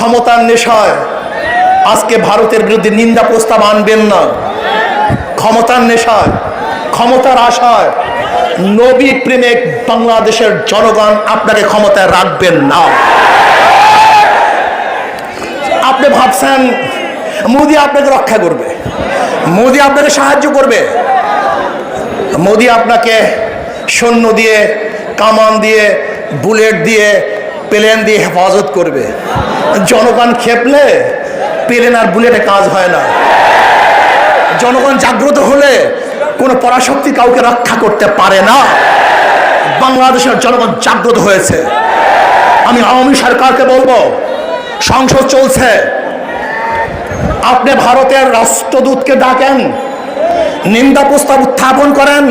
ক্ষমতার নেশায় আজকে ভারতের বিরুদ্ধে নিন্দা প্রস্তাব আনবেন না। ক্ষমতার নেশায়, ক্ষমতার আশায় নবী প্রেমিক বাংলাদেশের জনগণ আপনাকে ক্ষমতায় রাখবেন না। আপনি ভাবছেন মোদি আপনাকে রক্ষা করবে, মোদি আপনাকে সাহায্য করবে, মোদি আপনাকে সৈন্য দিয়ে, কামান দিয়ে, বুলেট দিয়ে, প্লেন দিয়ে হেফাজত করবে। জনগণ খেপলে প্লেন আর বুলেটে কাজ হয় না। জনগণ জাগ্রত হলে কোনো পরাশক্তি কাউকে রক্ষা করতে পারে না। বাংলাদেশের জনগণ জাগ্রত হয়েছে। আমি আওয়ামী সরকারকে বলবো, সংসদ চলছে, আপনি ভারতের রাষ্ট্রদূতকে ডাকেন, নিন্দা প্রস্তাব উত্থাপন করেন।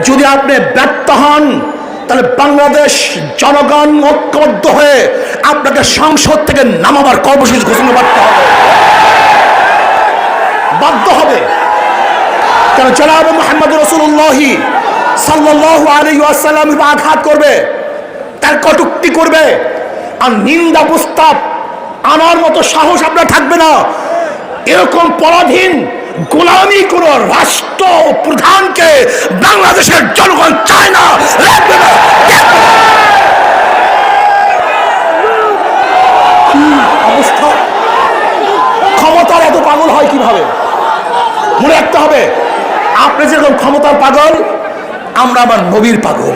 যদি আপনি ব্যর্থ হন তাহলে বাংলাদেশ জনগণ ঐক্যবদ্ধ হয়ে আপনাকে সংসদ থেকে নামাবার কর্মসূচি ঘোষণা করতে হবে, বাধ্য হবে। কারণ জনাব মুহাম্মদ রাসূলুল্লাহ সাল্লাল্লাহু আলাইহি ওয়াসাল্লামের উপর আঘাত করবে, তার কটূক্তি করবে, আর নিন্দা প্রস্তাব আনার মতো সাহস আপনার থাকবে না। এরকম পরাধীন গোলামি কোন রাষ্ট্র প্রধানকে বাংলাদেশের জনগণ চায় না, রাখবে না। অবস্থা, ক্ষমতার এত পাগল হয় কিভাবে? মনে রাখতে হবে, আপনি যেরকম ক্ষমতার পাগল, আমরা আমার নবীর পাগল।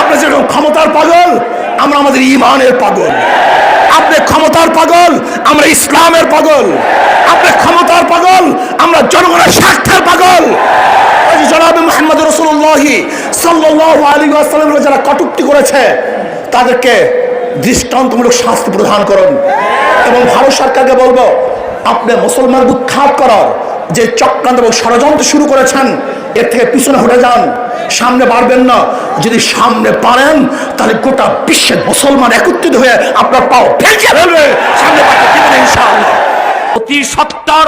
আপনি যেরকম ক্ষমতার পাগল, আমরা আমাদের ঈমানের পাগল। আপনি ক্ষমতার পাগল, আমরা ইসলামের পাগল। আপনি ক্ষমতার পাগল, আমরা জনগণের স্বার্থের পাগল। জনাব মুহাম্মদ রাসূলুল্লাহ সাল্লাল্লাহু আলাইহি ওয়াসাল্লামের যারা কটূক্তি করেছে তাদেরকে দৃষ্টান্তমূলক শাস্তি প্রদান করুন। এবং ভারত সরকারকে বলবো, আপনি মুসলমানদের উৎখাত করার যে চক্রান্ত এবং ষড়যন্ত্র শুরু করেছেন, এর থেকে পিছনে হটে যান, সামনে পারবেন না। যদি সামনে পারেন তাহলে গোটা বিশ্বের মুসলমান একত্রিত হয়ে আপনার পাও ভেঙে ফেলবে, সামনে পাঠিয়ে দেবেন ইনশাআল্লাহ। অতি সত্তর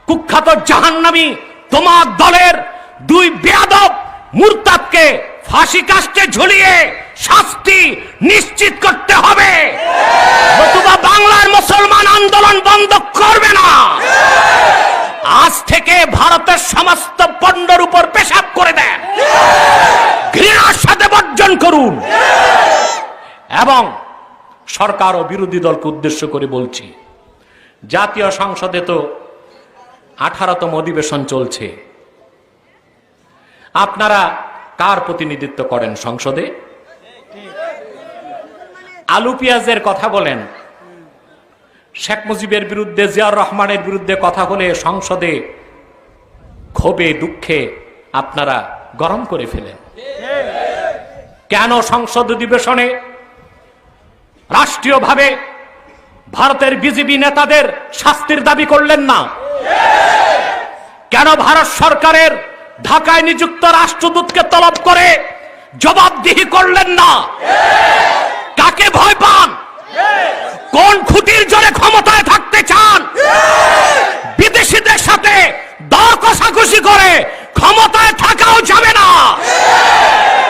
কুখ্যাত জাহান্নামী তোমার দলের দুই বেয়াদব মুরতাদকে ফাঁসি কাস্টে ঝুলিয়ে শাস্তি নিশ্চিত করতে হবে, নতুবা বাংলার মুসলমান আন্দোলন বন্ধ করবে না। আজ থেকে ভারতের সমস্ত পণ্যের উপর পেশাব করে দেন, ঘৃণার সাথে বর্জন করুন। এবং সরকার ও বিরোধী দলকে উদ্দেশ্য করে বলছি, জাতীয় সংসদে তো 18তম অধিবেশন চলছে, আপনারা কার প্রতিনিধিত্ব করেন সংসদে? আলু পেঁয়াজের কথা বলেন, শেখ মুজিবের বিরুদ্ধে, জিয়াউর রহমানের বিরুদ্ধে কথা হলে সংসদে ক্ষোভে দুঃখে আপনারা গরম করে ফেলেন। কেন সংসদ অধিবেশনে রাষ্ট্রীয়ভাবে ভারতের বিজেপি নেতাদের শাস্তির দাবি করলেন না? কেন ভারত সরকারের ঢাকায় নিযুক্ত রাষ্ট্রদূতকে তলব করে জবাবদিহি করলেন না? কাকে ভয় পান? কোন খুঁটির জোরে ক্ষমতায় থাকতে চান? বিদেশিদের সাথে দর কষাকষি করে ক্ষমতায় থাকাও যাবে না,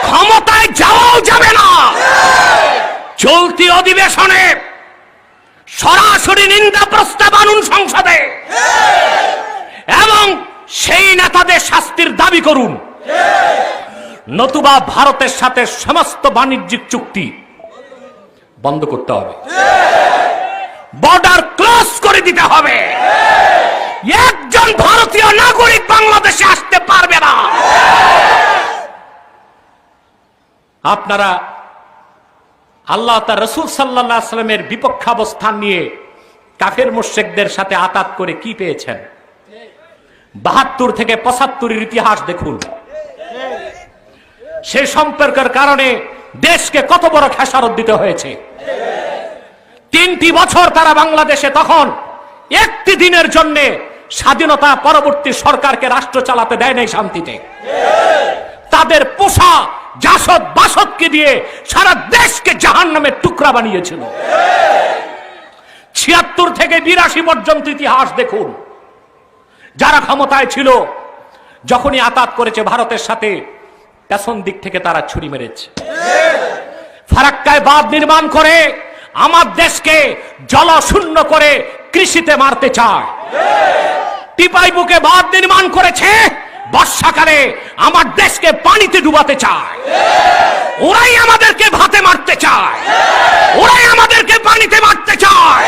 ক্ষমতায় যাওয়াও যাবে না। চলতি অধিবেশনে সরাসরি নিন্দা প্রস্তাব আনুন সংসদে এবং সেই নেতাদের শাস্তির দাবি করুন, নতুবা ভারতের সাথে সমস্ত বাণিজ্যিক চুক্তি বন্ধ করতে হবে, বর্ডার ক্লোজ করে দিতে হবে। একজন ভারতীয় নাগরিক বাংলাদেশে আসতে পারবে না। আপনারা আল্লাহ তার রাসূল সাল্লাল্লাহু আলাইহি ওয়াসাল্লামের বিপক্ষাবস্থান নিয়ে কাফের মুশরিকদের সাথে আতাত করে কি পেয়েছেন? ৭২ থেকে ৭৫-এর ইতিহাস দেখুন। সেই সম্পর্কের কারণে দেশকে কত বড় খেসারত দিতে হয়েছে। 3টি বছর তারা বাংলাদেশে তখন একটি দিনের জন্য স্বাধীনতা পরবর্তী সরকারকে রাষ্ট্র চালাতে দেয় নাই শান্তিতে। তাদের পোষা জাসদ বাসদকে দিয়ে সারা দেশকে জাহান্নামের টুকরা বানিয়েছিল। ৭৬ থেকে ৮২ পর্যন্ত ইতিহাস দেখুন। যারা ক্ষমতায় ছিল যখনই আতাত করেছে ভারতের সাথে, পেছন দিক থেকে তারা ছুরি মেরেছে। ফারাক্কায় বাঁধ নির্মাণ করে আমার দেশকে জলশূন্য করে কৃষিতে মারতে চায়। টিপাই বুকে বাঁধ নির্মাণ করেছে, বর্ষাকালে আমার দেশকে পানিতে ডুবাতে চায়। ওরাই আমাদেরকে ভাতে মারতে চায়, ওরাই আমাদেরকে পানিতে মারতে চায়।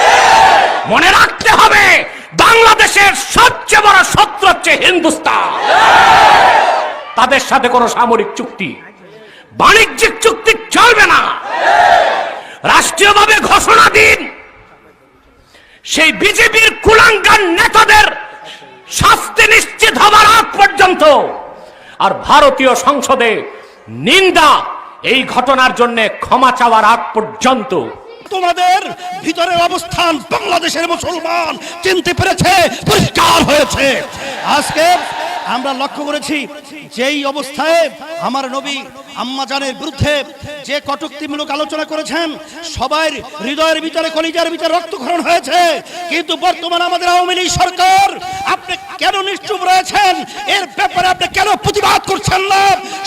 মনে রাখতে হবে, বাংলাদেশের সবচেয়ে বড় শত্রু হচ্ছে হিন্দুস্তান। তাদের সাথে কোনো সামরিক চুক্তি, বাণিজ্যিক চুক্তি চলবে না। রাষ্ট্রীয়ভাবে ঘোষণা দিন, সেই বিজেপির কুলাঙ্গার নেতাদের শাস্তি নিশ্চিত হবার আগ পর্যন্ত। আর ভারতীয় সংসদে নিন্দা এই ঘটনার জন্য ক্ষমা চাওয়ার আগ পর্যন্ত। তোমাদের ভিতরের অবস্থান বাংলাদেশের মুসলমান চিনতে পেরেছে, পরিষ্কার হয়েছে। আজকে আমরা লক্ষ্য করেছি যেই অবস্থায় আমার নবী আম্মাজানের বিরুদ্ধে যে কটূক্তিমূলক আলোচনা করেছেন, সবাই হৃদয়ের ভিতরে কলিজার ভিতরে রক্তক্ষরণ হয়েছে। কিন্তু বর্তমান আমাদের আওয়ামী লীগ সরকার, আপনি কেন নিশ্চুপ রয়েছেন? এর ব্যাপারে আপনি কেন প্রতিবাদ করছেন না?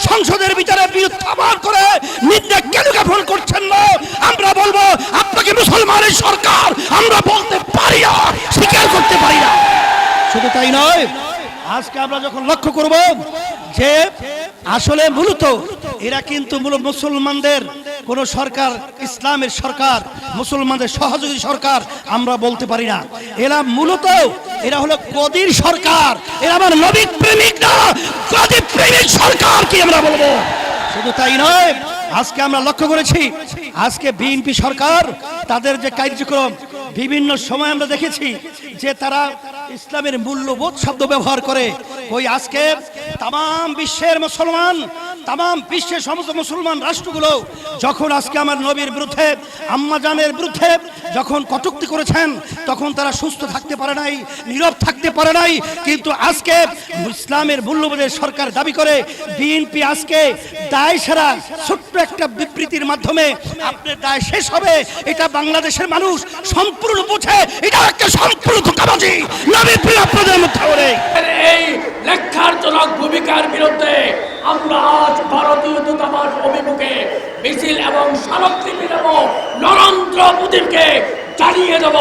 সংসদের ভিতরে বিরুদ্ধাবাদ করে নিন্দা কেন জ্ঞাপন করছেন না? আমরা বলবো, আপনাকে মুসলমানের সরকার আমরা বলতে পারি না, স্বীকার করতে পারি না। শুধু তাই নয়, আজকে আমরা যখন লক্ষ্য করব যে আসলে মূলত এরা কিন্তু মুসলমানদের কোন সরকার, ইসলামের সরকার, মুসলমানদের সহযোগী সরকার আমরা বলতে পারি না। এরা হলো গদির সরকার। এরা আমার নবী প্রেমিক না, গদি প্রেমিক সরকার কি আমরা বলবো। শুধু তাই নয়, আজকে আমরা লক্ষ্য করেছি আজকে বিএনপি সরকার তাদের যে কার্যক্রম, বিভিন্ন সময় আমরা দেখেছি যে তারা ইসলামের মূল্যবোধ শব্দ ব্যবহার করে। ওই আজকে তাম বিশ্বের মুসলমান, তাম বিশ্বের সমস্ত মুসলমান রাষ্ট্রগুলো যখন আজকে আমার নবীর বিরুদ্ধে, আম্মাজানের বিরুদ্ধে যখন কটূক্তি করেছেন, তখন তারা সুস্থ থাকতে পারে নাই, নীরব থাকতে পারে নাই। কিন্তু আজকে ইসলামের মূল্যবোধের সরকার দাবি করে বিএনপি আজকে দায় সারা ছোট্ট একটা বিবৃতির মাধ্যমে আপনার দায় শেষ হবে, এটা বাংলাদেশের মানুষ সম্পূর্ণ বুঝে। এটা একটা সম্পূর্ণ ধোঁকাবাজি নবীর প্রিয় আপনাদের মধ্যে করে। এই লেখারজনক ভূমিকার বিরুদ্ধে আমরা আজ ভারতীয় দূতাবাস অভিমুখে মিছিল এবং স্মারকলিপি দেব। নরেন্দ্র মোদীকে জানিয়ে দেব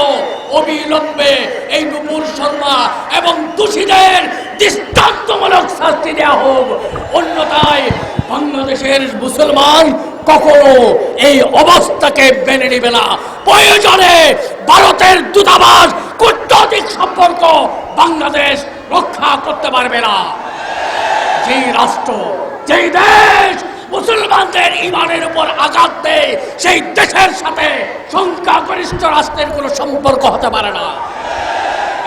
অবিলম্বে এই নুপুর শর্মা এবং দোষীদের দৃষ্টান্তমূলক শাস্তি দেওয়া হোক। অন্যথায় বাংলাদেশের মুসলমান কখনো এই অবস্থাকে মেনে নেবে না। প্রয়োজনে ভারতের দূতাবাস কূটনৈতিক সম্পর্ক বাংলাদেশ রক্ষা করতে পারবে না। যেই রাষ্ট্র, যেই দেশ মুসলমানদের ইমানের উপর আঘাত দেয়, সেই দেশের সাথে সংখ্যাগরিষ্ঠ রাষ্ট্রের কোনো সম্পর্ক হতে পারে না।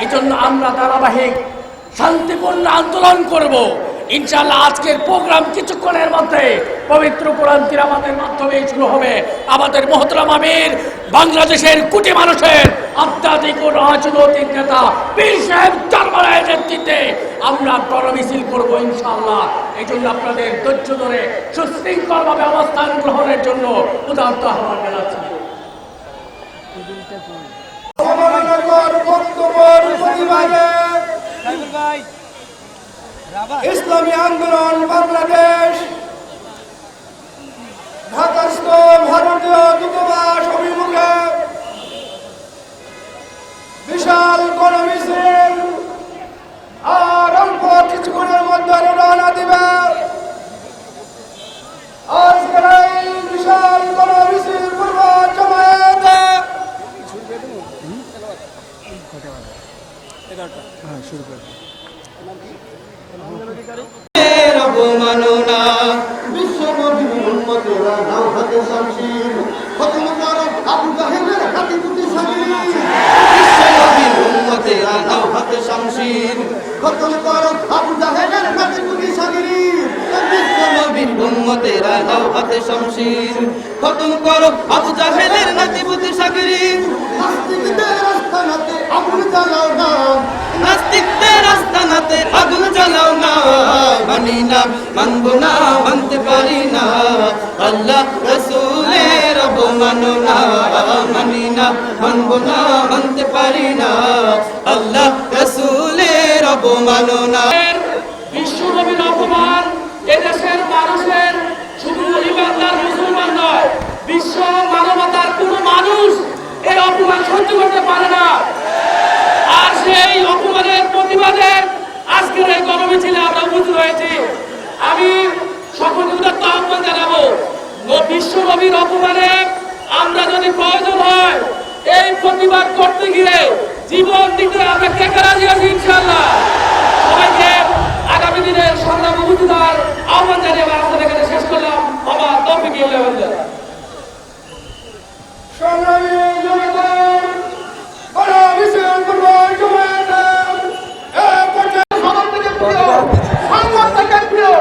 এই জন্য আমরা ধারাবাহিক শান্তিপূর্ণ আন্দোলন করব। ইনশাআল্লাহ আজকের প্রোগ্রাম কিছুক্ষণের মধ্যে পবিত্র কোরআন তিলাওয়াতের মাধ্যমে শুরু হবে। আমাদের মোহতরম আমির, বাংলাদেশের কোটি মানুষের আধ্যাত্মিক ও রাজনৈতিক নেতা পীর সাহেব দরবারের নেতৃত্বে আমরা গণমিছিল করব ইনশাআল্লাহ। এই জন্য আপনাদের ধৈর্য ধরে সুশৃঙ্খলভাবে অবস্থান গ্রহণের জন্য উদাত্ত আহ্বান জানাচ্ছি। ইসলামী আন্দোলন বাংলাদেশ ঢাকাস্থ ভারতীয় দূতাবাস অভিমুখে বিশাল গণমিছিল আর অল্প কিছুক্ষণের মধ্যে রওনা দিবে। আজকের এই বিশাল গণমিছিল পূর্ব জমায়েতে অবমাননা বিশ্বনবী উম্মতেরা নাও হাতে শামশির খতম করো আবু জাহেলের হাতে দুটি শামির বিশ্বনবী উম্মতেরা নাও হাতে শামশির খতম করো আবু জাহেলের হাতে দুটি শামির বিশ্বনবী উম্মতেরা নাও হাতে শামশির খতম করো আবু জাহেলের নাতি বুতি শাকির নাস্তিকদের আস্তানাতে আগুন জ্বালাও না, নাস্তিকদের আস্তানাতে আগুন জ্বালাও না। মানি না, মানবো না, মানতে পারি না আল্লাহ রাসূলের অবমাননা। মানি না, মানবো না, মানতে পারি না আল্লাহ রাসূলের অবমাননা। বিশ্বনবীর অপমান এদেশের মানুষের শুধু ইমানদার মুসলমান নয়, বিশ্ব মানবতার কোনো মানুষ মানুষ এই অপমান সহ্য করতে পারে না। আর সেই অপমানের প্রতিবাদে আজকের এই গণমিছিলে আমরা উপস্থিত হয়েছি। আমি সকলকে উদাত্ত আহ্বান জানাবো, বিশ্ব নবীর অপমানে আমরা যদি প্রয়োজন হয় এই প্রতিবাদ করতে গিয়ে জীবন দিতে আমরা কে কে রাজি আছি ইনশাআল্লাহ। সবাইকে আগামী দিনের সংগ্রাম উপস্থিত হওয়ার আহ্বান জানিয়ে আমার আপনাদের এখানে শেষ করলাম। বাবা তৌফিক ইল্লাল্লাহ। সংগ্রামী জনতা, গণমিছিল পূর্ব জমায়েতের এই পর্যায়ে সবার থেকে প্রিয়, সংবাদ থেকে প্রিয়,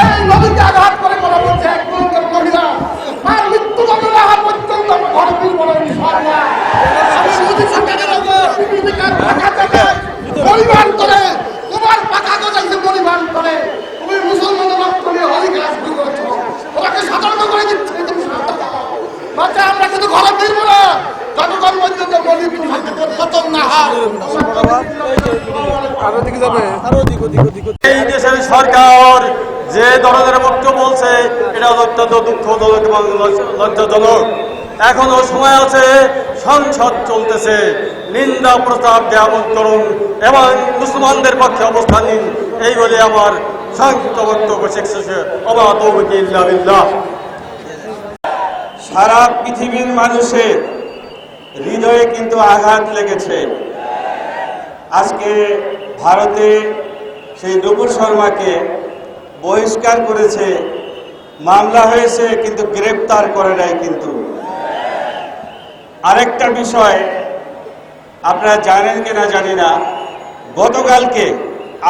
এই নদীতে আঘাত করে কথা বলছে এক পুরুষের মহিলা, তার মৃত্যুবরণ হওয়া পর্যন্ত আমরা ঘরে ফিরবো না ইনশাআল্লাহ। আমি মোদী সরকারের উপর বিভীষিকার পাখা থেকে পরিমাণ করে, তোমার পাখা গজাইছে পরিমাণ করে, তুমি মুসলমানের রক্ত নিয়ে হলি খেলা শুরু করেছো, তোমাকে সতর্ক করে দিচ্ছে তুমি শান্ত থাকো। মাত্র আমরা কিন্তু ঘরে ফিরবো না যতক্ষণ পর্যন্ত গলি খতম না হয়। এই দেশের সরকার যে ধরনের বক্তব্য বলছে এটা অত্যন্ত দুঃখজনক এবং লজ্জাজনক। এখনো সময় আছে, সংসদ চলতেছে, নিন্দা প্রস্তাব দেওয়া করুন এবং মুসলমানদের পক্ষে অবস্থান নিন, এই বলে আমার সংক্ষিপ্ত বক্তব্য শেষ শেষে ওমা তৌফিক ইল্লা বিল্লাহ। সারা পৃথিবীর মানুষের হৃদয়ে কিন্তু আঘাত লেগেছে। আজকে ভারতে সেই নুপুর শর্মাকে বহিষ্কার করেছে, মামলা হয়েছে কিন্তু গ্রেপ্তার করে নাই। কিন্তু আরেকটা বিষয় আপনারা জানেন কিনা জানি না, গতকালকে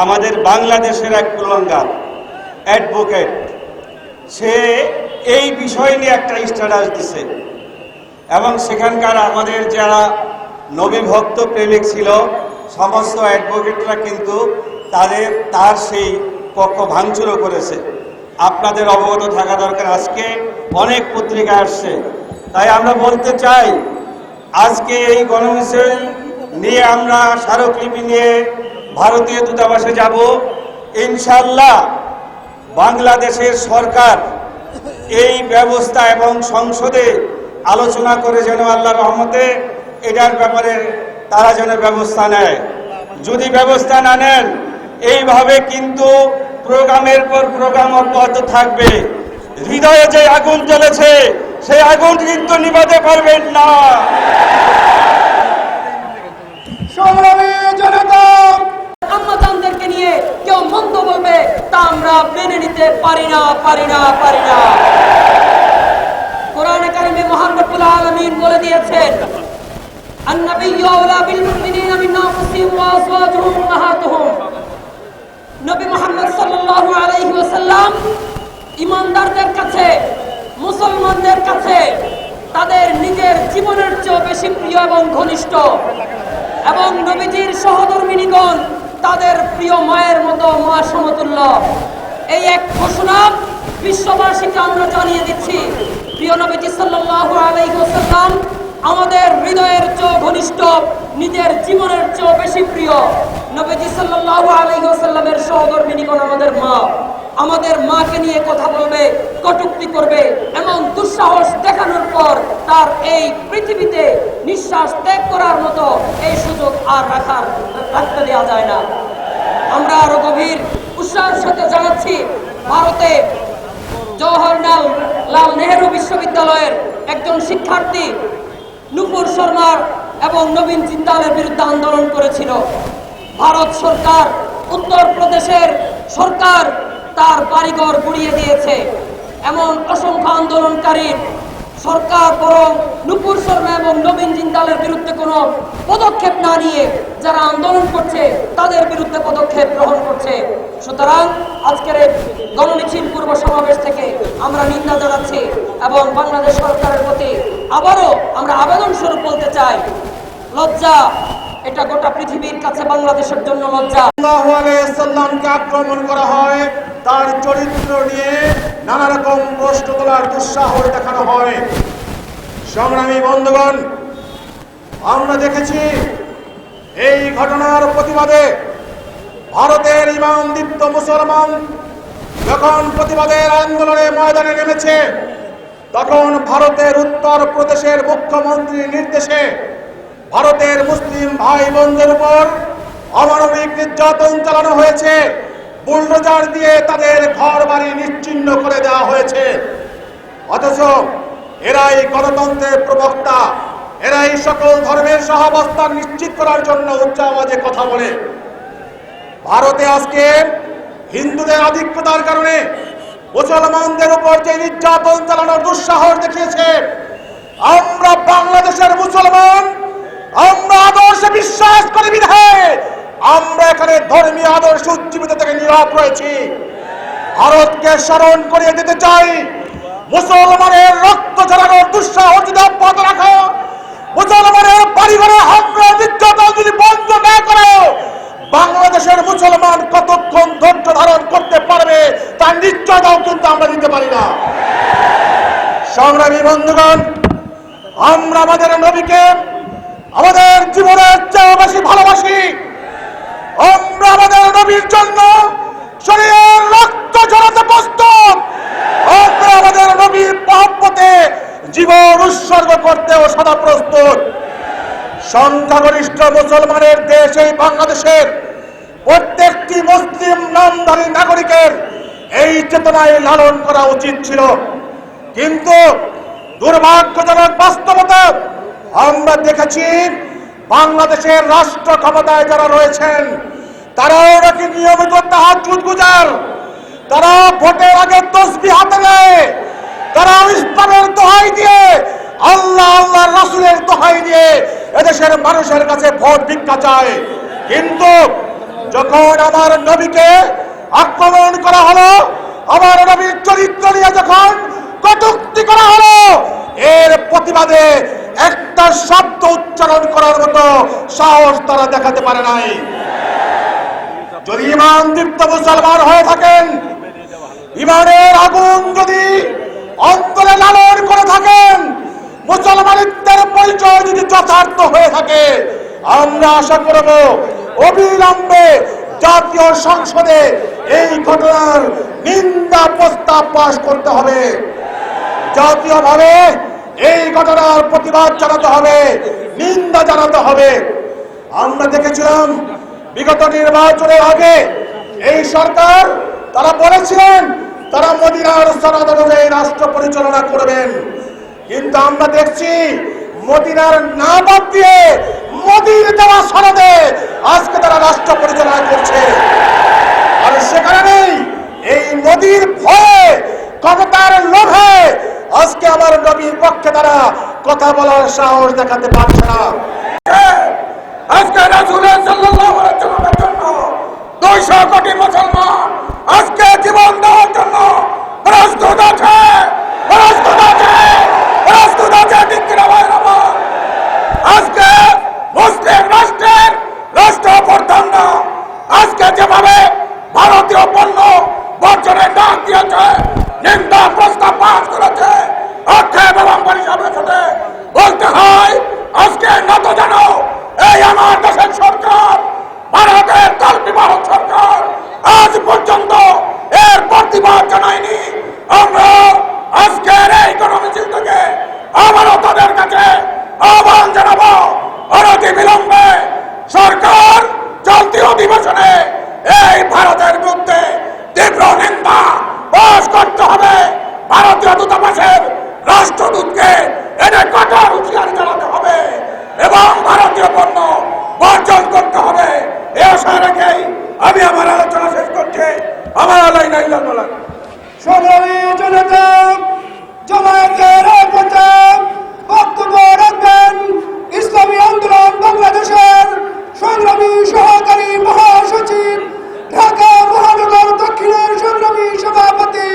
আমাদের বাংলাদেশের এক কুলাঙ্গার অ্যাডভোকেট সে এই বিষয় নিয়ে একটা স্ট্যাটাস দিছে এবং সেখানকার আমাদের যারা নবী ভক্ত প্রেমিক ছিল সমস্ত অ্যাডভোকেটরা কিন্তু তার সেই পক্ষ ভাঙচুরও করেছে। আপনাদের অবগত থাকা দরকার, আজকে অনেক পত্রিকা আসছে। তাই আমরা বলতে চাই, আজকে এই গণমিছিল নিয়ে আমরা স্মারকলিপি নিয়ে ভারতীয় দূতাবাসে যাব। ইনশাআল্লাহ বাংলাদেশের সরকার এই ব্যবস্থা এবং সংসদে আলোচনা করে যেন আল্লাহর রহমতে এটার ব্যাপারে তারা যেন ব্যবস্থা নেয়। যদি ব্যবস্থা না নেন এইভাবে কিন্তু প্রোগ্রামের পর প্রোগ্রাম অব্যাহত থাকবে। হৃদয়ে যে আগুন জ্বলেছে সেই আগুন কিন্তু নিভাতে পারবেন না। সংগ্রামী জনতা, আম্মাজানদেরকে নিয়ে কেউ মন্দ বলবে তা আমরা মেনে নিতে পারি না। কোরআনে কারিমে মহান রব্বুল আলামিন বলে দিয়েছেন, আন-নাবিয়্যু আওলা বিল মুমিনিনা মিন আনফুসিহিম ওয়া আজওয়াজুহুম উম্মাহাতুহুম। নবী মুহাম্মদ সাল্লাল্লাহু আলাইহি ওয়াসাল্লাম ঈমানদারদের কাছে, মুসলমানদের কাছে তাদের নিজের জীবনের চেয়ে বেশি প্রিয় এবং ঘনিষ্ঠ, এবং নবীজির সহধর্মিণীগণ তাদের প্রিয় মায়ের মতো মা সমতুল্য। এই এক ঘোষণা বিশ্ববাসীকে আমরা জানিয়ে দিচ্ছি, প্রিয় নবীজি সাল্লাল্লাহু আলাইহি ওয়াসাল্লাম আমাদের হৃদয়ের চেয়ে ঘনিষ্ঠ, নিজের জীবনের চেয়ে বেশি প্রিয়। নবীজি সাল্লাল্লাহু আলাইহি ওয়াসাল্লামের সহধর্মিণীগণ আমাদের মা। আমাদের মাকে নিয়ে কথা বলবে, কটূক্তি করবে এবং দুঃসাহস দেখানোর পর তার এই পৃথিবীতে নিঃশ্বাস ত্যাগ করার মতো এই সুযোগ আর রাখতে দেওয়া যায় না। আমরা আরো গভীর উৎসাহের সাথে জানাচ্ছি, ভারতে জওহরলাল নেহেরু বিশ্ববিদ্যালয়ের একজন শিক্ষার্থী নুপুর শর্মার এবং নবীন জিন্দালের বিরুদ্ধে আন্দোলন করেছিল। ভারত সরকার, উত্তর প্রদেশের সরকার তার বাড়িঘর গুড়িয়ে দিয়েছে। এমন অসংখ্য আন্দোলনকারীর সরকার বরং নুপুর শর্মা এবং নবীন জিন্দালের বিরুদ্ধে কোনো পদক্ষেপ না নিয়ে যারা আন্দোলন করছে তাদের বিরুদ্ধে পদক্ষেপ গ্রহণ করছে। সুতরাং আজকের এই গণমিছিল পূর্ব সমাবেশ থেকে আমরা নিন্দা জানাচ্ছি এবং বাংলাদেশ সরকারের প্রতি আবারও আমরা আবেদন স্বরূপ বলতে চাই, লজ্জা, এটা গোটা পৃথিবীর কাছে বাংলাদেশের জন্য লজ্জা। সাল্লাল্লাহু আলাইহি সাল্লামকে আক্রমণ করা হয়, তার চরিত্র নিয়ে নানা রকম প্রশ্ন তোলার দুঃসাহস দেখানো হয়। সংগ্রামী বন্ধুগণ, আমরা দেখেছি এই ঘটনার প্রতিবাদে ভারতের ইমানদীপ্ত মুসলমান যখন প্রতিবাদের আন্দোলনে ময়দানে নেমেছে, তখন ভারতের উত্তর প্রদেশের মুখ্যমন্ত্রীর নির্দেশে ভারতের মুসলিম ভাই বোনদের উপর অমানবিক নির্যাতন চালানো হয়েছে, বুলডোজার দিয়ে তাদের ঘর বাড়ি নিশ্চিহ্ন করে দেওয়া হয়েছে। অথচ এরাই গণতন্ত্রের প্রবক্তা, এরাই সকল ধর্মের সহাবস্থান নিশ্চিত করার জন্য উচ্চ আওয়াজে কথা বলে। ভারতে আজকে হিন্দুদের আধিক্যতার কারণে মুসলমানদের উপর যে নির্যাতন চালানোর দুঃসাহস দেখিয়েছে, আমরা বাংলাদেশের মুসলমান, আমরা আদর্শে বিশ্বাস করি বিধায় আমরা এখানে ধর্মীয় আদর্শ উজ্জীবিত থেকে নীরব রয়েছি। ভারতকে স্মরণ করিয়ে দিতে চাই, মুসলমানের রক্ত ঝরানোর দুঃসাহস যদি অব্যাহত রাখো, মুসলমানের বাড়িঘরে হামলা নির্যাতন যদি বন্ধ না করো, বাংলাদেশের মুসলমান কতক্ষণ ধৈর্য ধারণ করতে পারবে তার নিশ্চয়তাও কিন্তু আমরা দিতে পারি না। সংগ্রামী বন্ধুগণ, আমরা আমাদের নবীকে আমাদের জীবনের চেয়ে বেশি ভালোবাসি। আমরা আমাদের নবীর জন্য শরীরের রক্ত ঝরাতে প্রস্তুত। আমরা আমাদের নবীর মহব্বতে জীবন উৎসর্গ করতেও সদা প্রস্তুত। সংখ্যাগরিষ্ঠ মুসলমানের দেশ এই বাংলাদেশের প্রত্যেকটি মুসলিম নামধারী নাগরিকের এই চেতনায় লালন করা উচিত ছিল, কিন্তু দুর্ভাগ্যজনক বাস্তবতা আমরা দেখেছি বাংলাদেশের রাষ্ট্র ক্ষমতায় যারা রয়েছেন তারাও নাকি নিয়মিত তাহাজ্জুদ গুজার, তারা ভোটের আগে তসবিহ হাতে নেয়, তারা ইসলামের দোহাই দিয়ে, আল্লাহ আল্লাহর রাসূলের দোহাই দিয়ে এদেশের মানুষের কাছে ভোট ভিক্ষা চায়। কিন্তু যখন আমার নবীকে আক্রমণ করা হলো, আমার নবীর চরিত্র নিয়ে যখন কটূক্তি করা হলো, এর প্রতিবাদে একটা শব্দ উচ্চারণ করার মতো সাহস তারা দেখাতে পারে নাই। যদি ইমান দীপ্ত মুসলমান হয়ে থাকেন, ইমানের আগুন যদি অন্তরে লালন করে থাকেন, মুসলমানিত্বের পরিচয় যদি যথার্থ হয়ে থাকে, আমরা আশা করব অবিলম্বে জাতীয় সংসদে এই ঘটনার নিন্দা প্রস্তাব পাশ করতে হবে। জাতীয়ভাবে এই ঘটনার প্রতিবাদ জানাতে হবে, নিন্দা জানাতে হবে। আমরা দেখেছিলাম বিগত নির্বাচনের আগে এই সরকার তারা বলেছিলেন তারা মদিনার সনদ অনুযায়ী রাষ্ট্র পরিচালনা করবেন, কিন্তু আমরা দেখছি মদিনার না বাদ দিয়ে মোদির দেওয়া সনদে আজকে তারা রাষ্ট্র পরিচালনা করছে। আর সেখানে নেই এই মোদির ভয়ে, ক্ষমতার লোভে আজকে আমার নবীর পক্ষে তারা কথা বলার সাহস দেখাতে পারছে না। আজকে রাসূলের সাল্লাল্লাহু আলাইহি ওয়াসাল্লামের জন্য 200 কোটি মুসলমান আজকে জীবন দেওয়ার জন্য প্রস্তুত আছে, প্রস্তুত আছে, প্রস্তুত আছে। ঠিক কিনা ভাইরা আমার? আজকে মুসলিম রাষ্ট্রের রাষ্ট্রপ্রধানরা আজকে যেভাবে ভারতীয় পণ্য বর্জনের ডাক দিয়েছে, নিন্দা প্রস্তাব পাশ করেছে, আক্ষেপ এবং পরিষেবার সাথে বলতে হয় আজকে নত জানো এই আমার দেশের সরকার, ভারতের কাল্পি ভারত সরকার আজ পর্যন্ত এর প্রতিবাদ জানায়নি। আমরা আজকের এই কর্মসূচি থেকে আবারও তাদের কাছে আহ্বান জানাবো, অনতি বিলম্বে সরকার চলতি অধিবেশনে এই ভারতের বিরুদ্ধে তীব্র নিন্দা পাশ করতে হবে। ভারতীয় দূতাবাসের রাষ্ট্রদূতকে এনে কঠোর হুঁশিয়ারি জানাতে হবে এবং ভারতীয় পণ্য বর্জন করতে হবে। এ আশা রেখেই আমি আমার আলোচনা শেষ করছি। আমার আলাই নাই জানালাম সংগ্রামী জনতা, জামায়াতের প্রচার বক্তব্য রাখবেন ইসলামী আন্দোলন বাংলাদেশের সংগ্রামী সহকারী মহাসচিব, ঢাকা মহানগর দক্ষিণের সংগ্রামী সভাপতি,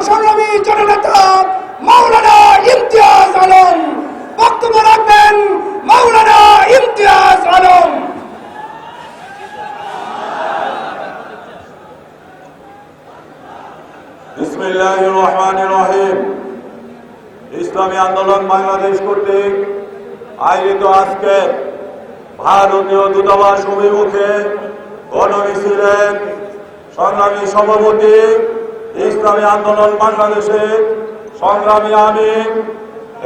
সংগ্রামী জননেতা মাওলানা ইমতিয়াজ আলম। বক্তব্য রাখবেন মাওলানা ইমতিয়াজ আলম। বিসমিল্লাহির রহমানির রহিম। ইসলামী আন্দোলন বাংলাদেশ কর্তৃক আয়োজিত আজকে ভারতীয় দূতাবাস অভিমুখে গণমিছিলের সংগ্রামী সভাপতি, ইসলামী আন্দোলন বাংলাদেশের সংগ্রামী আমির,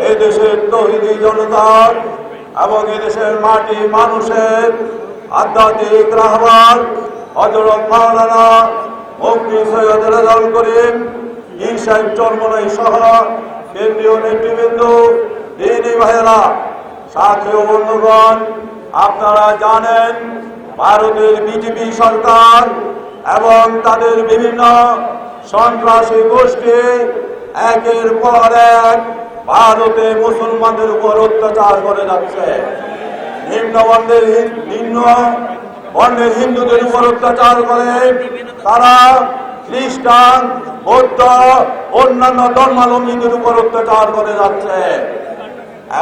এই দেশের তৌহিদি জনতার এবং এদেশের মাটি মানুষের আধ্যাত্মিক রাহবার হযরত মাওলানা মুফতি সৈয়দ রেজাউল করিম পীর সাহেব চরমনাই সহ কেন্দ্রীয় নেতৃবৃন্দ, দিনী ভাইয়েরা, সাথী ও বন্ধুগণ, আপনারা জানেন ভারতের বিজেপি সরকার এবং তাদের বিভিন্ন সন্ত্রাসী গোষ্ঠী একের পর এক ভারতে মুসলমানদের উপর অত্যাচার করে যাচ্ছে। নিম্ন বর্ণের হিন্দুদের উপর অত্যাচার করে, তারা খ্রিস্টান, বৌদ্ধ, অন্যান্য ধর্মাবলম্বীদের উপর অত্যাচার করে যাচ্ছে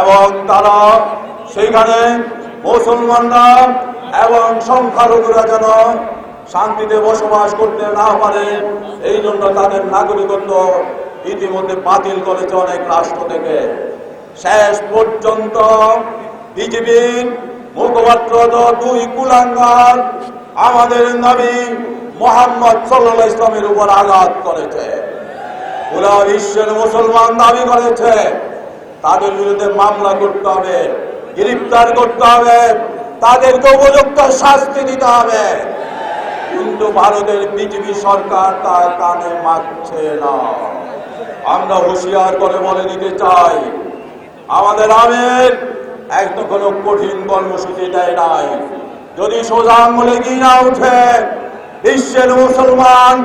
এবং তারা সেইখানে মুসলমানরা এবং সংখ্যালঘুরা যেন শান্তিতে বসবাস করতে না পারে, এই জন্য তাদের নাগরিকত্ব ইতিমধ্যে বাতিল করেছে অনেক রাষ্ট্র থেকে। শেষ পর্যন্ত বিজেপির মুখপাত্র দুই কুলাঙ্গার আমাদের নবী মুহাম্মদ সাল্লাল্লাহু আলাইহি ওয়াসাল্লামের উপর আঘাত করেছে। পুরো বিশ্বের মুসলমান দাবি করেছে তাদের বিরুদ্ধে মামলা করতে হবে, গ্রেফতার করতে হবে, তাদেরকে উপযুক্ত শাস্তি দিতে হবে, কিন্তু ভারতের বিজেপি সরকার তার কানে মানছে না। আমরা হুঁশিয়ার করে বলে দিতে চাই, আমাদের আমির একদম কোনো কঠিন কর্মসূচি দেয় নাই। যদি সোজা আঙ্গুলে গিয়ে না উঠে, বিশ্বের মুসলমান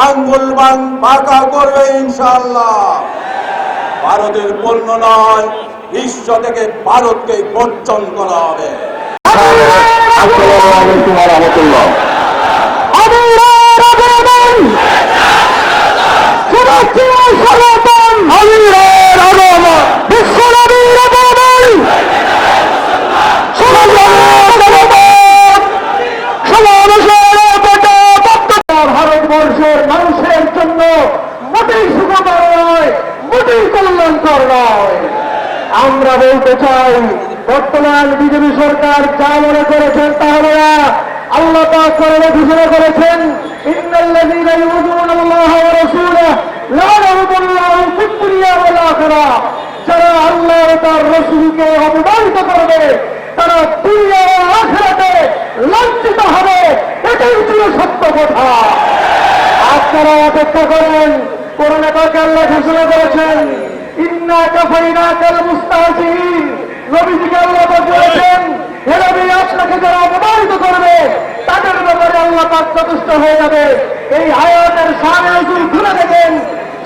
আঙ্গুল বাঁকা করবে ইনশাআল্লাহ। ভারতের পণ্য নয়, বিশ্ব থেকে ভারতকে বর্জন করা হবে। আসসালামু আলাইকুম ওয়া রাহমাতুল্লাহ। ভারতবর্ষের মানুষের জন্য মোটেই সুখকর নয়, মোটেই কল্যাণকর নয়। আমরা বলতে চাই, বর্তমান বিজেপি সরকার যা মনে করেছেন তা হবে না। আল্লাহ পাক কোরআনে ঘোষণা করেছেন, ইন্নাল্লাযীনা ইউযুনাল্লাহা ওয়া রাসূলাহু লা'নাহুমুল্লাহু ফিদ দুনিয়া ওয়াল আখিরাহ। যারা আল্লাহ ও তার রাসূলকে অপমানিত করবে, তারা দুনিয়া ও আখিরাতে লাঞ্ছিত হবে। এটাই ছিল সত্য কথা। আপনারা অপেক্ষা করেন। কোরআনে পাকে আল্লাহ ঘোষণা করেছেন, ইন্না কাফাইনাকাল মুস্তাহজিঈন। নবীজিকে আল্লাহ বলেছেন, হে নবী, আপনাকে যারা অপমানিত করবে তাদের ব্যাপারে আল্লাহ পাক যথেষ্ট হয়ে যাবে। এই আয়াতের সামনে নজুল খুলে দেখেন,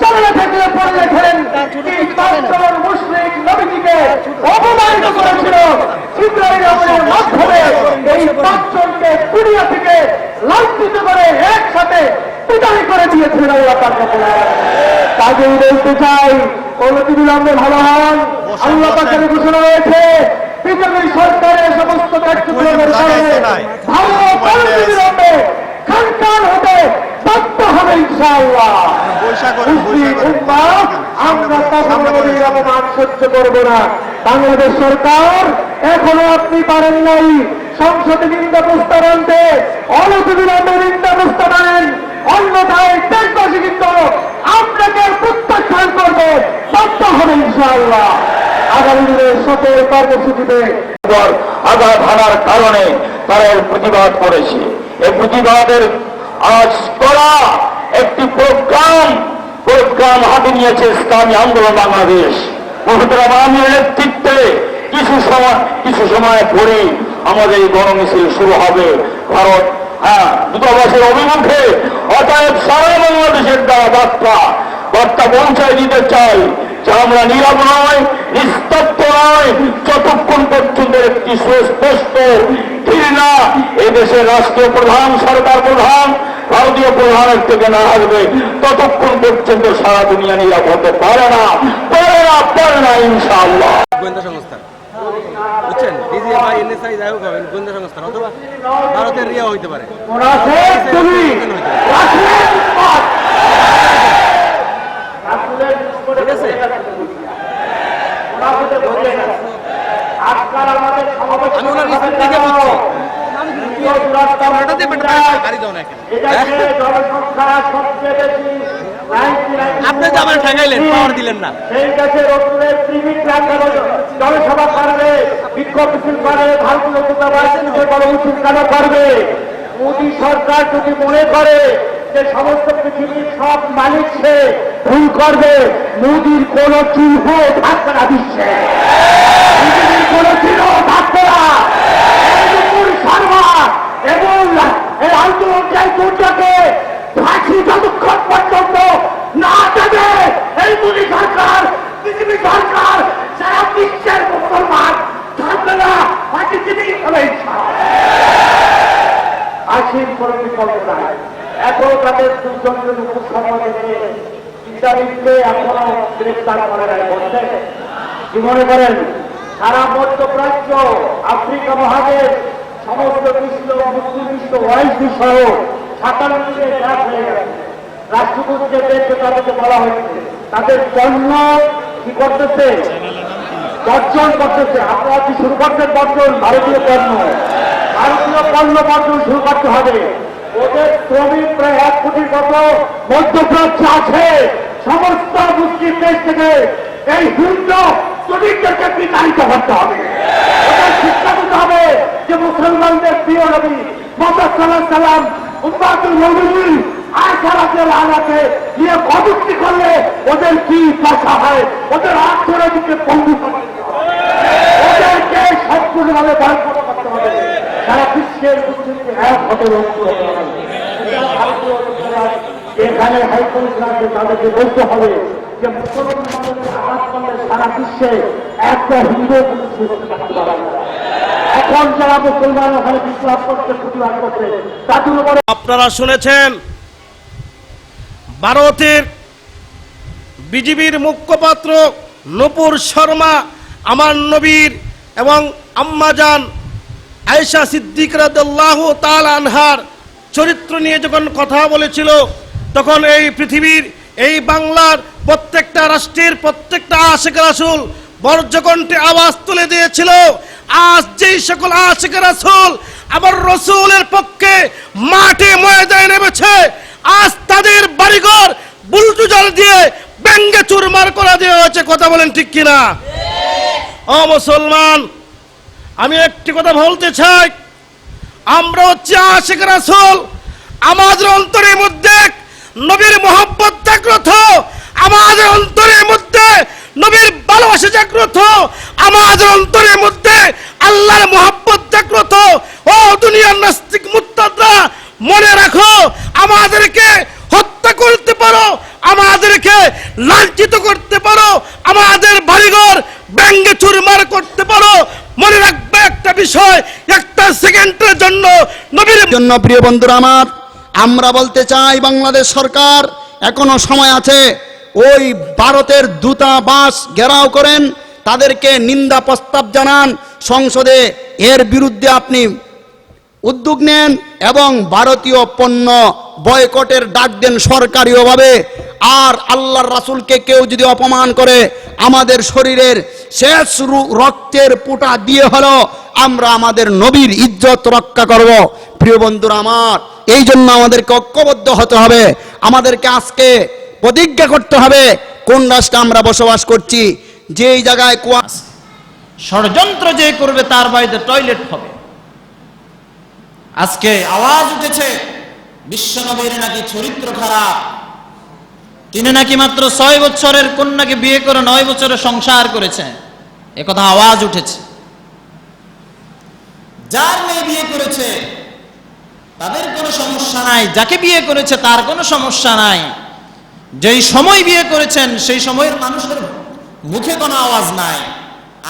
চালিয়ে থাকলে পড়ে দেখেন, এই পাঁচজন মুশরিক নবীজিকে অপমানিত করেছিল। ইব্রাহিম আমলের মাধ্যমে এই পাঁচজনকে দুনিয়া থেকে লাঞ্ছিত করে একসাথে পিটাই করে দিয়েছিলেন আল্লাহ পাক। কাজেই বলতে চাই, অনতিবিলম্বে ভালো হন। আল্লাহ পাকের ঘোষণা রয়েছে, বিজেপি সরকারের সমস্ত কার্যক্রমের কারণে ভারত অনতিবিলম্বে খানখান হতে বাধ্য হবে ইনশাআল্লাহ। আমরা কখনো নবীর অপমান সহ্য করব না। বাংলাদেশ সরকার এখনো আপনি পারেন নাই সংসদে নিন্দা প্রস্তাব আনতে, অনতিবিলম্বে নিন্দা প্রস্তাব আনেন, অন্যথায় দেশবাসী কিন্তু আপনাকে প্রত্যাখ্যান করবে, বাধ্য হবে ইনশাআল্লাহ। আগামী দিনের সকল কর্মসূচিতে আঘাত হানার কারণে তারা এর প্রতিবাদ করেছে। এই প্রতিবাদের আজ করা একটি প্রোগ্রাম হাতে নিয়েছে ইসলামী আন্দোলন বাংলাদেশ। মোহতরম আমিরের নেতৃত্বে কিছু সময় পরে আমাদের এই গণমিছিল শুরু হবে ভারত দূতাবাসের অভিমুখে। অতএব সারা বাংলাদেশের দ্বারা বার্তা পৌঁছায় দিতে চাই যে আমরা নীরব নয়, নিস্তব্ধ নয়, যতক্ষণ পর্যন্ত একটি সুস্পষ্ট ঘৃণা এই দেশের রাষ্ট্রীয় প্রধান, সরকার প্রধান, ভারতীয় প্রধানের থেকে না আসবে, ততক্ষণ পর্যন্ত সারা দুনিয়া নীরব হতে পারে না ইনশাআল্লাহ। গোয়েন্দা সংস্থা বুঝছেন, ডিজিএফ বা এনএসআই যাই হোক হবেন গোয়েন্দা সংস্থা, অথবা ভারতের রিয়া হইতে পারে। ঠিক আছে, আমি ওনার রিসিপ্ট দেখে বলছি। জনসংখ্যা সবচেয়ে বেশি আপনি তো আমার ঠেকাইলেন, পাওয়ার দিলেন না। সেই দেশের রসুলের প্রিমিটরা জনসভা করবে, বিক্ষোভ মিছিল করে, ভারতীয় দূতাবাসকে কর্মসূচি কেন করবে? মোদী সরকার যদি মনে করে যে সমস্ত পৃথিবীর সব মালিক সে, ভুল করবে। মোদীর কোন চিহ্ন থাকবে না বিশ্বে, পৃথিবীর কোন চিহ্ন থাকবে না। শর্মা এবং এই আন্তর্জাতিক দুর্যোগে ফাঁসি যতক্ষণ পর্যন্ত না দেবে এই মোদী সরকার, পৃথিবী সরকার, সারা বিশ্বের মুসলমান থাকবে না, ফাঁসিজীবী হবে আসীন পরিকল্পনায়। এখন তাদের দুজনের উপসংহারে ইসরায়েলকে এখনো গ্রেফতার করে নাই। বলছে কি মনে করেন সারা মধ্যপ্রাচ্য, আফ্রিকা মহাদেশ, সমস্ত বিশ্ব, মুসলিম বিশ্ব, ওয়াইজ সহ 57 শেষ হয়ে গেছে। রাষ্ট্রপতিকে দেখতে তাদেরকে বলা হয়েছে তাদের পণ্য কি করতেছে, বর্জন করতেছে। আপনারা কি শুরু করছেন বর্জন? ভারতীয় পণ্য, ভারতীয় পণ্য বর্জন শুরু করতে হবে। ওদের শ্রমিক প্রায় 1 কোটির মতো মধ্যপ্রাচ্যে আছে। সমস্ত মুসলিম দেশ থেকে এই হিন্দু শ্রমিকদেরকে বিতাড়িত করতে হবে। ওদের শিক্ষা দিতে হবে যে মুসলমানদের প্রিয় নবী মুহাম্মদ সাল্লাল্লাহু আলাইহি ওয়াসাল্লাম উম্মাতুল মুমিনিন আয়েশা রাদিয়াল্লাহু আনহাকে নিয়ে কটূক্তি করলে ওদের কি দশা হয়, ওদের অর্থনীতিকে পঙ্গু করে দিতে হবে। ওদেরকে সম্পূর্ণভাবে বয়কট করতে হবে। সারা বিশ্বের মুসলিমকে এক হতে রক্ষা করতে হবে। এখানে হাইকমিশনারকে তাদেরকে বলতে হবে যে মুসলমানদের আঘাত করলে সারা বিশ্বে একটা হিন্দু মুসলিম থাকতে পারে না। এখন যারা মুসলমান ওখানে বিপ্লব করতে, প্রতিবাদ করতে, তাদের উপরে আপনারা শুনেছেন ভারতের বিজেপির মুখপাত্র নূপুর শর্মা আমার নবীর এবং আম্মাজান আয়েশা সিদ্দিক রাদিয়াল্লাহু তাআলা আনহার চরিত্র নিয়ে যখন কথা বলেছিল, তখন এই পৃথিবীর, এই বাংলার প্রত্যেকটা রাষ্ট্রের প্রত্যেকটা আশিক রাসূল বর্জকণ্ঠে আওয়াজ তুলে দিয়েছিল। আজ যেই সকল আশিক রাসূল আমার রসুলের পক্ষে মাঠে ময়দানে নেমেছে, আজ তাদের বাড়িঘর বুলডোজার দিয়ে ব্যঙ্গে চুরমার করে দেওয়া হয়েছে। কথা বলেন ঠিক কিনা? ও মুসলমান, আমি একটি কথা বলতে চাই, আমরা হচ্ছে আশিক রাসূল। আমাদের অন্তরের মধ্যে নবীর মহব্বত জাগ্রত, আমাদের অন্তরের মধ্যে নবীর ভালোবাসা জাগ্রত, আমাদের অন্তরের মধ্যে আল্লাহর মহব্বত জাগ্রত। ও দুনিয়ার নাস্তিক মুরতাদরা, মনে রাখো, আমাদেরকে হত্যা করতে পারো, আমাদেরকে লাঞ্ছিত করতে পারো, আমাদের বাড়িঘর ব্যঙ্গে চুরমার করতে পারো, মনে রাখবে একটা বিষয়, একটা সেকেন্ডের জন্য নবীর জন্য প্রিয় বন্ধুরা আমার, আমরা বলতে চাই বাংলাদেশ সরকার এখনো সময় আছে। ওই ভারতের দূতাবাস ঘেরাও করেন, তাদেরকে নিন্দা প্রস্তাব জানান সংসদে, এর বিরুদ্ধে আপনি উদ্যোগ নেন এবং ভারতীয় পণ্য বয়কটের ডাক দেন সরকারিভাবে। আর আল্লাহর রাসূলকে কেউ যদি অপমান করে, আমাদের শরীরের শেষ রক্তের ফোঁটা দিয়ে হলো আমরা আমাদের নবীর ইজ্জত রক্ষা করব। প্রিয় বন্ধুরা আমার, এই জন্য আমাদেরকে ঐক্যবদ্ধ হতে হবে। আমাদেরকে আজকে প্রতিজ্ঞা করতে হবে কোন রাষ্ট্রে আমরা বসবাস করছি। যেই জায়গায় ষড়যন্ত্র যে করবে তার বাড়িতে টয়লেট হবে। আজকে আওয়াজ উঠেছে বিশ্বনবীর নাকি চরিত্র খারাপ, তিনি নাকি মাত্র 6 বছরের কন্যাকে বিয়ে করে 9 বছরে সংসার করেছেন, একথা আওয়াজ উঠেছে। যার মেয়ে বিয়ে করেছে তাদের কোনো সমস্যা নাই, যাকে বিয়ে করেছে তার কোনো সমস্যা নাই। যেই সময় বিয়ে করেছেন সেই সময়ের মানুষের মুখে কোনো আওয়াজ নাই।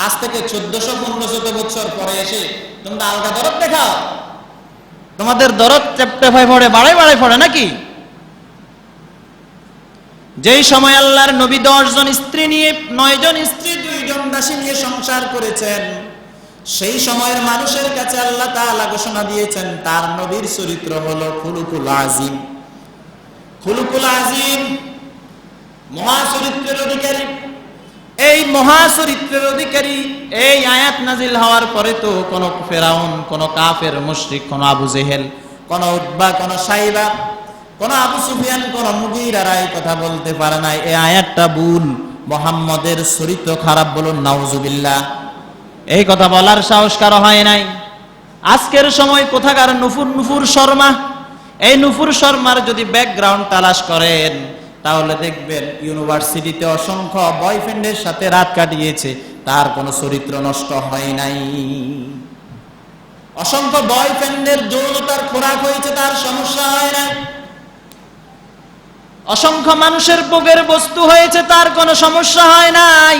আজ থেকে 1400-1500 বছর পরে এসে তোমরা আলগা দরদ দেখাও, তোমাদের দরদ চেপটে ভাই পড়ে, বাড়াই বাড়াই পড়ে নাকি? যেই সময় আল্লাহর নবী 10 জন স্ত্রী নিয়ে, 9 জন স্ত্রী 2 জন দাসী নিয়ে সংসার করেছেন, সেই সময়ের মানুষের কাছে আল্লাহ তাআলা ঘোষণা দিয়েছেন তার নবীর চরিত্র হলো খুলুকুল আজিম। খুলুকুল আজিম, মহা চরিত্রের অধিকারী। এই মহা চরিত্রের অধিকারী এই আয়াত নাজিল হওয়ার পরে তো কোন ফেরাউন, কোন কাফের মুশরিক, কোন আবু জেহেল, কোন উতবা, কোন সাইবা কোন আবু সুফিয়ান কোন মুগীরারা এই কথা বলতে পারে না এই আয়াতটা ভুল, মুহাম্মদের চরিত্র খারাপ, বলুন নাউজুবিল্লাহ। এই কথা বলার সাহস কারো হয় নাই। আজকের সময় কোথাকার নুপুর শর্মা, এই নুপুর শর্মার যদি ব্যাকগ্রাউন্ড তালাশ করেন তাহলে দেখবেন ইউনিভার্সিটিতে অসংখ্য বয়ফ্রেন্ডের সাথে রাত কাটিয়েছে, তার কোনো চরিত্র নষ্ট হয় নাই। অসংখ্য বয়ফ্রেন্ডের যৌনতার খোরাক হয়েছে, তার সমস্যা হয় নাই। অসংখ্য মানুষের ভোগের বস্তু হয়েছে, তার কোনো সমস্যা হয় নাই।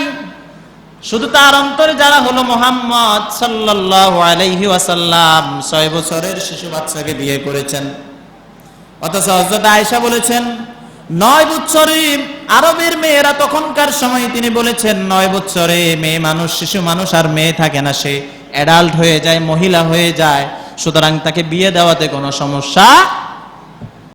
শুধু তার অন্তরে যারা হলো মুহাম্মদ সাল্লাল্লাহু আলাইহি ওয়াসাল্লাম 6 বছরের শিশু বাচ্চাকে বিয়ে করেছেন। অথচ হযরত আয়েশা বলেছেন 9 বছরে আরবের মেয়েরা তখনকার সময় তিনি বলেছেন 9 বছরে মেয়ে মানুষ, শিশু মানুষ আর মেয়ে থাকে না, সে অ্যাডাল্ট হয়ে যায়, মহিলা হয়ে যায়, সুতরাং তাকে বিয়ে দেওয়াতে কোনো সমস্যা